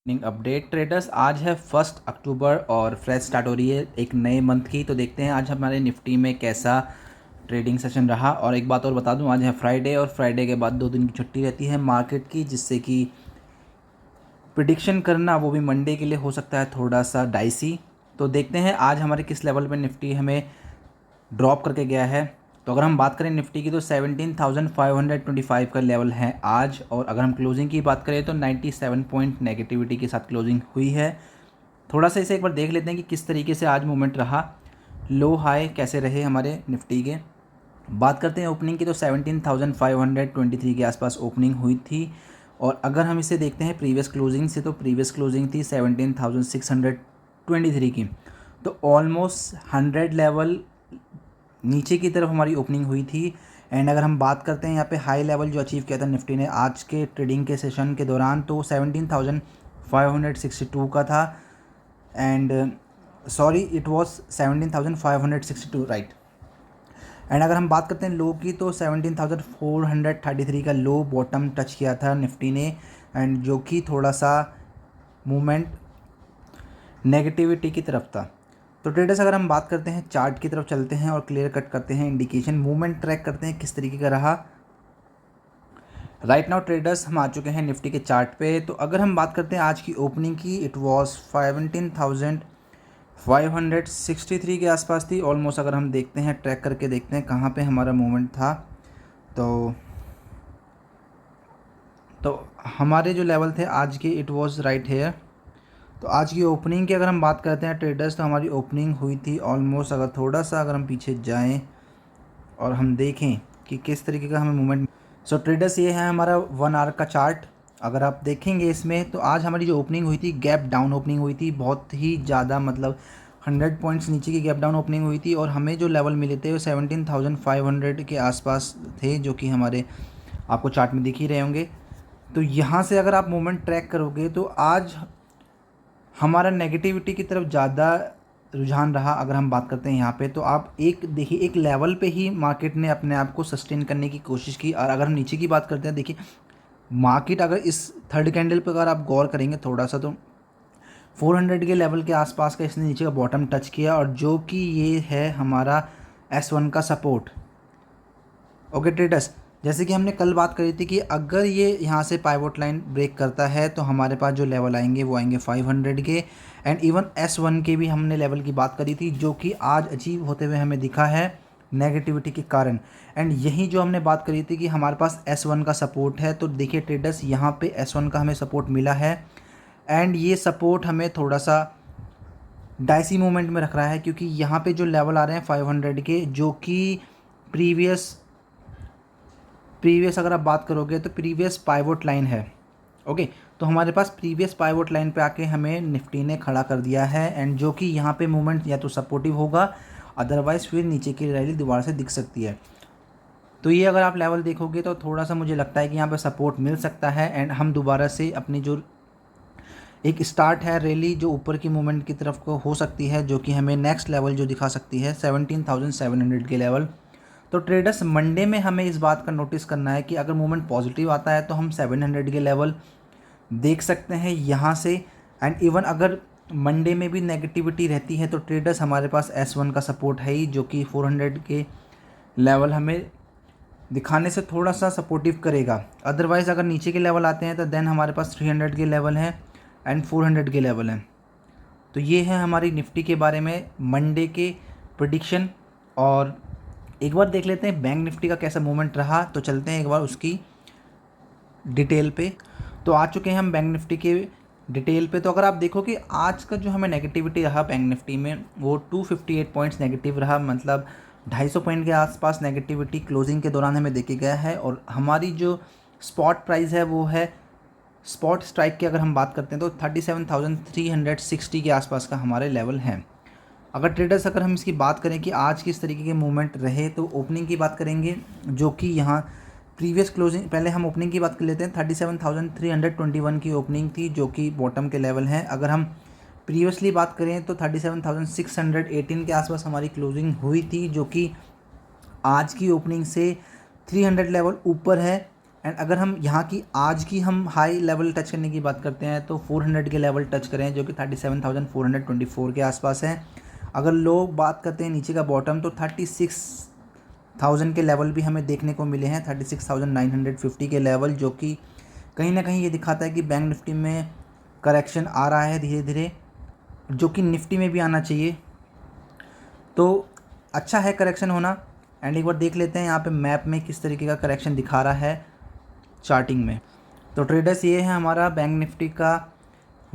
Morning update traders. आज है 1 अक्टूबर और फ्रेश स्टार्ट हो रही है एक नए मंथ की। तो देखते हैं आज हमारे निफ्टी में कैसा ट्रेडिंग सेशन रहा। और एक बात और बता दूं, आज है फ्राइडे और फ्राइडे के बाद 2 दिन की छुट्टी रहती है मार्केट की, जिससे कि प्रिडिक्शन करना वो भी मंडे के लिए हो सकता है थोड़ा सा डाइसी। तो देखते हैं आज हमारे किस लेवल पे निफ्टी हमें ड्रॉप करके गया है। तो अगर हम बात करें निफ्टी की तो 17,525 का लेवल है आज। और अगर हम क्लोजिंग की बात करें तो 97 पॉइंट नेगेटिविटी के साथ क्लोजिंग हुई है। थोड़ा सा इसे एक बार देख लेते हैं कि किस तरीके से आज मूवमेंट रहा, लो हाई कैसे रहे हमारे निफ्टी के। बात करते हैं ओपनिंग की तो 17,523 के आसपास ओपनिंग हुई थी। और अगर हम इसे देखते हैं प्रीवियस क्लोजिंग से तो प्रीवियस क्लोजिंग थी 17,623 की। तो ऑलमोस्ट 100 लेवल नीचे की तरफ हमारी ओपनिंग हुई थी। एंड अगर हम बात करते हैं यहाँ पे हाई लेवल जो अचीव किया था निफ्टी ने आज के ट्रेडिंग के सेशन के दौरान, तो 17,562 का था। And sorry, it was 17,562, right. And अगर हम बात करते हैं लो की तो 17,433 का लो बॉटम टच किया था निफ्टी ने, एंड जो कि थोड़ा सा मूवमेंट नेगेटिविटी की तरफ था। तो ट्रेडर्स अगर हम बात करते हैं चार्ट की तरफ चलते हैं और क्लियर कट करते हैं, इंडिकेशन मूवमेंट ट्रैक करते हैं किस तरीके का रहा। राइट नाउ ट्रेडर्स हम आ चुके हैं निफ्टी के चार्ट पे। तो अगर हम बात करते हैं आज की ओपनिंग की, इट वाज 17,563 के आसपास थी ऑलमोस्ट। अगर हम देखते हैं ट्रैक करके देखते हैं कहाँ पे हमारा मूवमेंट था, तो हमारे जो लेवल थे आज के, इट वाज राइट हेयर। तो आज की ओपनिंग की अगर हम बात करते हैं ट्रेडर्स, तो हमारी ओपनिंग हुई थी ऑलमोस्ट, अगर थोड़ा सा अगर हम पीछे जाएं और हम देखें कि किस तरीके का हमें मूवमेंट। सो ट्रेडर्स ये है हमारा 1 आवर का चार्ट। अगर आप देखेंगे इसमें तो आज हमारी जो ओपनिंग हुई थी गैप डाउन ओपनिंग हुई थी, बहुत ही ज़्यादा, मतलब 100 पॉइंट्स नीचे की गैप डाउन ओपनिंग हुई थी। और हमें जो लेवल मिले थे वो 17,500 के आसपास थे, जो कि हमारे आपको चार्ट में दिख ही रहे होंगे। तो यहाँ से अगर आप मूवमेंट ट्रैक करोगे तो आज हमारा नेगेटिविटी की तरफ ज़्यादा रुझान रहा। अगर हम बात करते हैं यहाँ पे तो आप एक देखिए, एक लेवल पे ही मार्केट ने अपने आप को सस्टेन करने की कोशिश की। और अगर हम नीचे की बात करते हैं, देखिए मार्केट अगर इस थर्ड कैंडल पे अगर आप गौर करेंगे थोड़ा सा, तो 400 के लेवल के आसपास का इसने नीचे का बॉटम टच किया, और जो कि ये है हमारा S1 का सपोर्ट। ओके ट्रेडर्स, जैसे कि हमने कल बात करी थी कि अगर ये यहाँ से पाइवोट लाइन ब्रेक करता है तो हमारे पास जो लेवल आएंगे वो आएंगे 500 के। एंड इवन S1 के भी हमने लेवल की बात करी थी, जो कि आज अचीव होते हुए हमें दिखा है नेगेटिविटी के कारण। एंड यही जो हमने बात करी थी कि हमारे पास S1 का सपोर्ट है, तो देखिए ट्रेडर्स यहाँ पे S1 का हमें सपोर्ट मिला है। एंड ये सपोर्ट हमें थोड़ा सा डाइसी मूवमेंट में रख रहा है, क्योंकि यहाँ पे जो लेवल आ रहे हैं 500 के, जो कि प्रीवियस अगर आप बात करोगे तो प्रीवियस पाइवोट लाइन है। ओके, तो हमारे पास प्रीवियस पाइवोट लाइन पे आके हमें निफ्टी ने खड़ा कर दिया है। एंड जो कि यहाँ पे मूवमेंट या तो सपोर्टिव होगा, अदरवाइज़ फिर नीचे की रैली दोबारा से दिख सकती है। तो ये अगर आप लेवल देखोगे तो थोड़ा सा मुझे लगता है कि यहाँ पे सपोर्ट मिल सकता है। एंड हम दोबारा से अपनी जो एक स्टार्ट है रैली जो ऊपर की मूवमेंट की तरफ को हो सकती है, जो कि हमें नेक्स्ट लेवल जो दिखा सकती है 17,700 के लेवल। तो ट्रेडर्स मंडे में हमें इस बात का नोटिस करना है कि अगर मूवमेंट पॉजिटिव आता है तो हम 700 के लेवल देख सकते हैं यहाँ से। एंड इवन अगर मंडे में भी नेगेटिविटी रहती है तो ट्रेडर्स हमारे पास S1 का सपोर्ट है ही, जो कि 400 के लेवल हमें दिखाने से थोड़ा सा सपोर्टिव करेगा। अदरवाइज़ अगर नीचे के लेवल आते हैं तो देन हमारे पास 300 के लेवल हैं एंड 400 के लेवल हैं। तो ये है हमारी निफ्टी के बारे में मंडे के प्रिडिक्शन। और एक बार देख लेते हैं बैंक निफ्टी का कैसा मूवमेंट रहा, तो चलते हैं एक बार उसकी डिटेल पे। तो आ चुके हैं हम बैंक निफ्टी के डिटेल पे। तो अगर आप देखो कि आज का जो हमें नेगेटिविटी रहा बैंक निफ्टी में वो 258 पॉइंट्स नेगेटिव रहा, मतलब 250 पॉइंट के आसपास नेगेटिविटी क्लोजिंग के दौरान हमें देखी गया है। और हमारी जो स्पॉट प्राइस है वो है, स्पॉट स्ट्राइक की अगर हम बात करते हैं तो 37,360 के आसपास का हमारे लेवल हैं। अगर ट्रेडर्स अगर हम इसकी बात करें कि आज किस तरीके के मूवमेंट रहे, तो ओपनिंग की बात करेंगे, जो कि यहाँ प्रीवियस क्लोजिंग, पहले हम ओपनिंग की बात कर लेते हैं। 37,321 की ओपनिंग थी, जो कि बॉटम के लेवल हैं। अगर हम प्रीवियसली बात करें तो 37,618 के आसपास हमारी क्लोजिंग हुई थी, जो कि आज की ओपनिंग से 300 लेवल ऊपर है। एंड अगर हम यहाँ की आज की हम हाई लेवल टच करने की बात करते हैं तो 400 के लेवल टच करें जो कि 37,424 के आसपास है। अगर लो बात करते हैं नीचे का बॉटम तो 36,000 के लेवल भी हमें देखने को मिले हैं, 36,950 के लेवल, जो कि कहीं ना कहीं ये दिखाता है कि बैंक निफ्टी में करेक्शन आ रहा है धीरे धीरे, जो कि निफ्टी में भी आना चाहिए। तो अच्छा है करेक्शन होना। एंड एक बार देख लेते हैं यहाँ पे मैप में किस तरीके का करेक्शन दिखा रहा है चार्टिंग में। तो ट्रेडर्स ये है हमारा बैंक निफ्टी का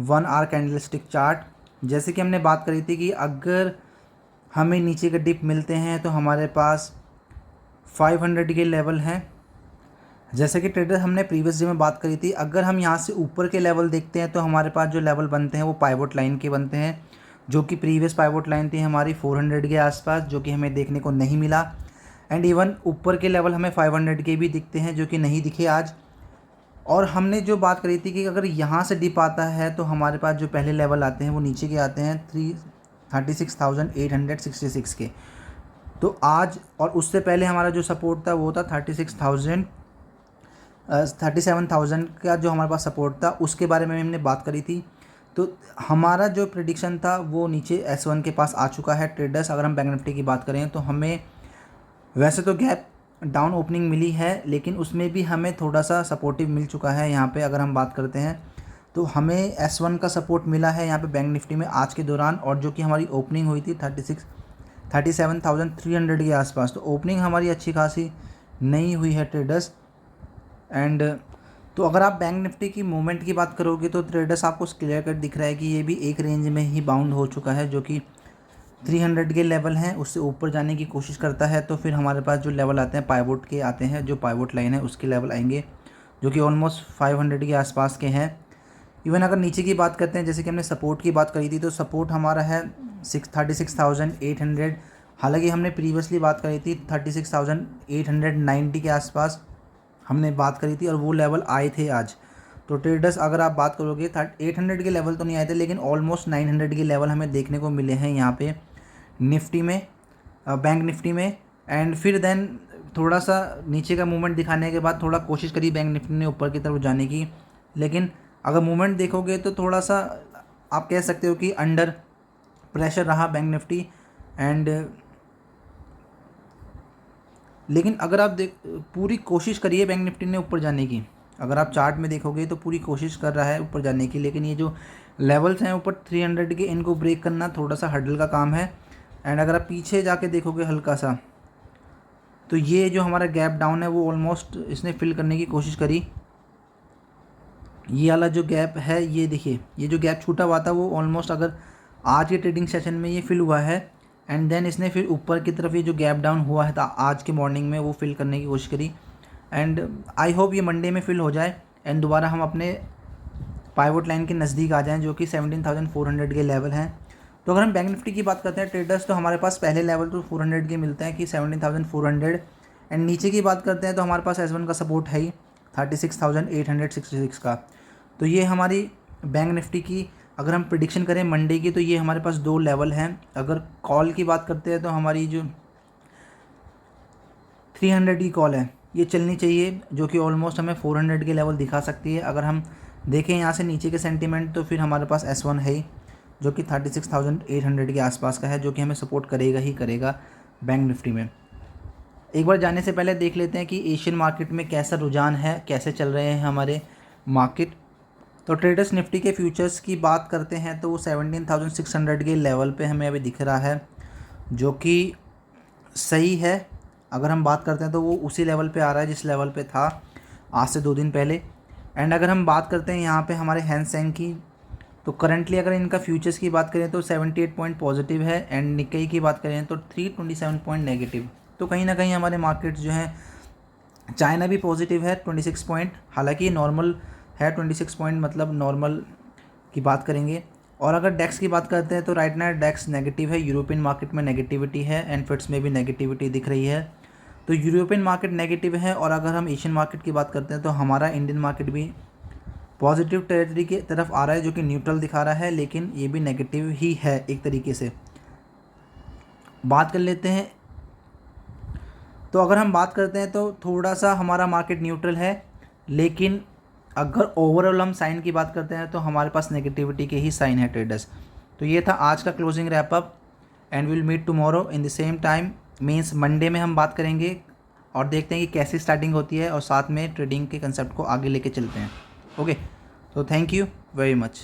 1 आवर कैंडलस्टिक चार्ट। जैसे कि हमने बात करी थी कि अगर हमें नीचे का डिप मिलते हैं तो हमारे पास 500 के लेवल हैं। जैसे कि ट्रेडर हमने प्रीवियस डे में बात करी थी, अगर हम यहाँ से ऊपर के लेवल देखते हैं तो हमारे पास जो लेवल बनते हैं वो पाइवोट लाइन के बनते हैं, जो कि प्रीवियस पाइवोट लाइन थी हमारी 400 के आसपास, जो कि हमें देखने को नहीं मिला। एंड इवन ऊपर के लेवल हमें 500 के भी दिखते हैं जो कि नहीं दिखे आज। और हमने जो बात करी थी कि अगर यहाँ से डिप आता है तो हमारे पास जो पहले लेवल आते हैं वो नीचे के आते हैं 36,866 के। तो आज और उससे पहले हमारा जो सपोर्ट था वो था 37,000 का जो हमारे पास सपोर्ट था, उसके बारे में हमने बात करी थी। तो हमारा जो प्रेडिक्शन था वो नीचे S1 के पास आ चुका है ट्रेडर्स। अगर हम बैंक निफ्टी की बात करें तो हमें वैसे तो गैप डाउन ओपनिंग मिली है, लेकिन उसमें भी हमें थोड़ा सा सपोर्टिव मिल चुका है। यहाँ पे अगर हम बात करते हैं तो हमें S1 का सपोर्ट मिला है यहाँ पे बैंक निफ्टी में आज के दौरान, और जो कि हमारी ओपनिंग हुई थी 37,300 के आसपास। तो ओपनिंग हमारी अच्छी खासी नहीं हुई है ट्रेडर्स। एंड तो अगर आप बैंक निफ्टी की मूवमेंट की बात करोगे तो ट्रेडर्स आपको क्लियर कट दिख रहा है कि ये भी एक रेंज में ही बाउंड हो चुका है, जो कि 300 के लेवल हैं, उससे ऊपर जाने की कोशिश करता है तो फिर हमारे पास जो लेवल आते हैं पाइवोट के आते हैं, जो पाइवोट लाइन है उसके लेवल आएंगे जो कि ऑलमोस्ट 500 के आसपास के हैं। इवन अगर नीचे की बात करते हैं, जैसे कि हमने सपोर्ट की बात करी थी, तो सपोर्ट हमारा है 36,800। हालांकि हमने प्रीवियसली बात करी थी 36,890 के आसपास हमने बात करी थी, और वो लेवल आए थे आज। तो ट्रेडर्स अगर आप बात करोगे 800 के लेवल तो नहीं आए थे, लेकिन ऑलमोस्ट 900 के लेवल हमें देखने को मिले हैं यहाँ पे निफ्टी में, बैंक निफ्टी में। एंड फिर देन थोड़ा सा नीचे का मूवमेंट दिखाने के बाद थोड़ा कोशिश करी बैंक निफ्टी ने ऊपर की तरफ जाने की, लेकिन अगर मूवमेंट देखोगे तो थोड़ा सा आप कह सकते हो कि अंडर प्रेशर रहा बैंक निफ्टी। एंड लेकिन अगर आप पूरी कोशिश करिए बैंक निफ्टी ने ऊपर जाने की, अगर आप चार्ट में देखोगे तो पूरी कोशिश कर रहा है ऊपर जाने की, लेकिन ये जो लेवल्स हैं ऊपर 300 के, इनको ब्रेक करना थोड़ा सा हर्डल का काम है। एंड अगर आप पीछे जाके देखोगे हल्का सा, तो ये जो हमारा गैप डाउन है वो ऑलमोस्ट इसने फिल करने की कोशिश करी। ये वाला जो गैप है, ये देखिए, ये जो गैप छूटा हुआ था वो ऑलमोस्ट अगर आज के ट्रेडिंग सेशन में ये फिल हुआ है। एंड देन इसने फिर ऊपर की तरफ ये जो गैप डाउन हुआ है था आज के मॉर्निंग में, वो फिल करने की कोशिश करी। एंड आई होप ये मंडे में फिल हो जाए एंड दोबारा हम अपने पाइवोट लाइन के नज़दीक आ जाएं, जो कि 17,400 के लेवल हैं। तो अगर हम बैंक निफ्टी की बात करते हैं ट्रेडर्स, तो हमारे पास पहले लेवल तो 400 के मिलते हैं कि 17,400। एंड नीचे की बात करते हैं तो हमारे पास S1 का सपोर्ट है ही 36,866 का। तो ये हमारी बैंक निफ्टी की अगर हम प्रिडिक्शन करें मंडे की, तो ये हमारे पास 2 लेवल हैं। अगर कॉल की बात करते हैं तो हमारी जो 300 की कॉल है ये चलनी चाहिए, जो कि ऑलमोस्ट हमें 400 के लेवल दिखा सकती है। अगर हम देखें यहाँ से नीचे के सेंटीमेंट, तो फिर हमारे पास S1 है ही, जो कि 36,800 के आसपास का है, जो कि हमें सपोर्ट करेगा ही करेगा बैंक निफ्टी में। एक बार जाने से पहले देख लेते हैं कि एशियन मार्केट में कैसा रुझान है, कैसे चल रहे हैं हमारे मार्केट। तो ट्रेडर्स निफ्टी के फ्यूचर्स की बात करते हैं तो वो 17,600 के लेवल पे हमें अभी दिख रहा है, जो कि सही है। अगर हम बात करते हैं तो वो उसी लेवल पे आ रहा है जिस लेवल पे था आज से 2 दिन पहले। एंड अगर हम बात करते हैं यहाँ पे हमारे हैंसेंग की, तो करंटली अगर इनका फ्यूचर्स की बात करें तो 78 पॉइंट पॉजिटिव है, एंड निक्केई की बात करें तो 327 पॉइंट नेगेटिव। तो कहीं ना कहीं हमारे मार्केट्स जो हैं, चाइना भी पॉजिटिव है 26 पॉइंट, हालांकि नॉर्मल है 26 पॉइंट, मतलब नॉर्मल की बात करेंगे। और अगर डेक्स की बात करते हैं तो राइट नाउ डेक्स नेगेटिव है, यूरोपियन मार्केट में नेगेटिविटी है, एंड फिट्स में भी नेगेटिविटी दिख रही है। तो यूरोपियन मार्केट नेगेटिव है, और अगर हम एशियन मार्केट की बात करते हैं तो हमारा इंडियन मार्केट भी पॉजिटिव टेरिटरी की तरफ आ रहा है, जो कि न्यूट्रल दिखा रहा है, लेकिन ये भी नेगेटिव ही है एक तरीके से। बात कर लेते हैं, तो अगर हम बात करते हैं तो थोड़ा सा हमारा मार्केट न्यूट्रल है, लेकिन अगर ओवरऑल हम साइन की बात करते हैं तो हमारे पास नेगेटिविटी के ही साइन है ट्रेडर्स। तो ये था आज का closing wrap up, and will meet tomorrow in the same time, means Monday में हम बात करेंगे और देखते हैं कि कैसी स्टार्टिंग होती है और साथ में ट्रेडिंग के कंसेप्ट को आगे लेके चलते हैं। ओके, तो थैंक यू वेरी मच।